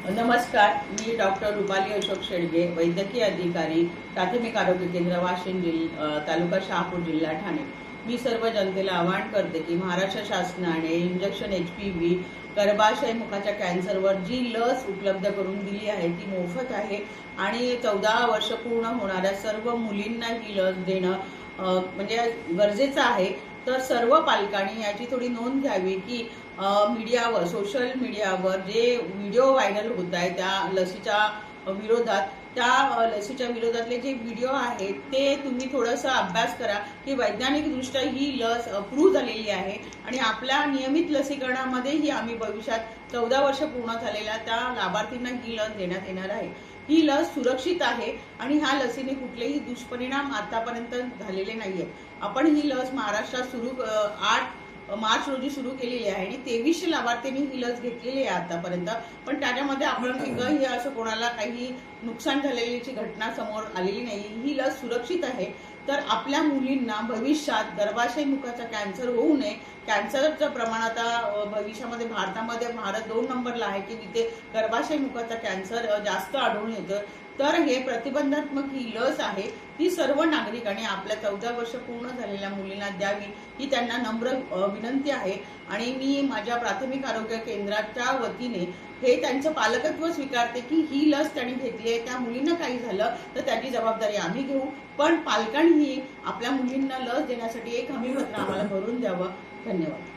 नमस्कार, मी डॉक्टर रुपाली अशोक शेडगे, वैद्यकीय अधिकारी, प्राथमिक आरोग्य केंद्र वाशिम तालुका शहापूर, जिल्हा ठाणे। मी सर्व जनतेला आवाहन करते की महाराष्ट्र शासनाने इंजेक्शन HPV गर्भाशय मुखाच्या कॅन्सरवर जी लस उपलब्ध करून दिली आहे ती मोफत आहे आणि 14 वर्ष पूर्ण होणाऱ्या सर्व मुलींना ही लस देणं म्हणजे गरजेचं आहे। तर सर्व पालकांनी याची थोडी नोंद घ्यावी की मीडियावर, सोशल मीडियावर जे व्हिडिओ व्हायरल होत आहे त्या लसीच्या विरोधातले जे व्हिडिओ आहेत ते तुम्ही थोडंसं अभ्यास करा की वैज्ञानिकदृष्ट्या ही लस अप्रूव्ह झालेली आहे आणि आपल्या नियमित लसीकरणामध्येही आम्ही भविष्यात 14 वर्ष पूर्ण झालेल्या त्या लाभार्थींना ही लस देण्यात येणार आहे। ही लस सुरक्षित आहे आणि ह्या लसीने कुठलेही दुष्परिणाम आतापर्यंत झालेले नाहीये। आपण ही लस महाराष्ट्रात 8 मार्च रोजी सुरू केलेली आहे आणि 2300 लाभार्थ्यांनी ही लस घेतलेली आहे आतापर्यंत। पण त्याच्यामध्ये आपण एकही असं कोणाला काही नुकसान झालेल्याची घटना समोर आलेली नाही। ही लस सुरक्षित आहे। तर आपल्या मुलींना भविष्यात गर्भाशय मुखाचा कॅन्सर होऊ नये, कॅन्सरचं प्रमाण आता भविष्यामध्ये भारत 2 नंबरला आहे की तिथे गर्भाशय मुखाचा कॅन्सर जास्त आढळून येतं। तर हे प्रतिबंधात्मक ही लस आहे ती सर्व नागरिकांनी आपल्या 14 वर्ष पूर्ण झालेल्या मुलींना द्यावी ही त्यांना नम्र विनंती आहे। आणि मी माझ्या प्राथमिक आरोग्य केंद्राच्या वतीने हे त्यांचं पालकत्व स्वीकारते की ही लस त्यांनी घेतली आहे, त्या मुलींना काही झालं तर त्याची जबाबदारी आम्ही घेऊ, पण पालकांनी आपल्या मुलींना लस देण्यासाठी एक हमीपत्र आम्हाला भरून द्यावं। धन्यवाद।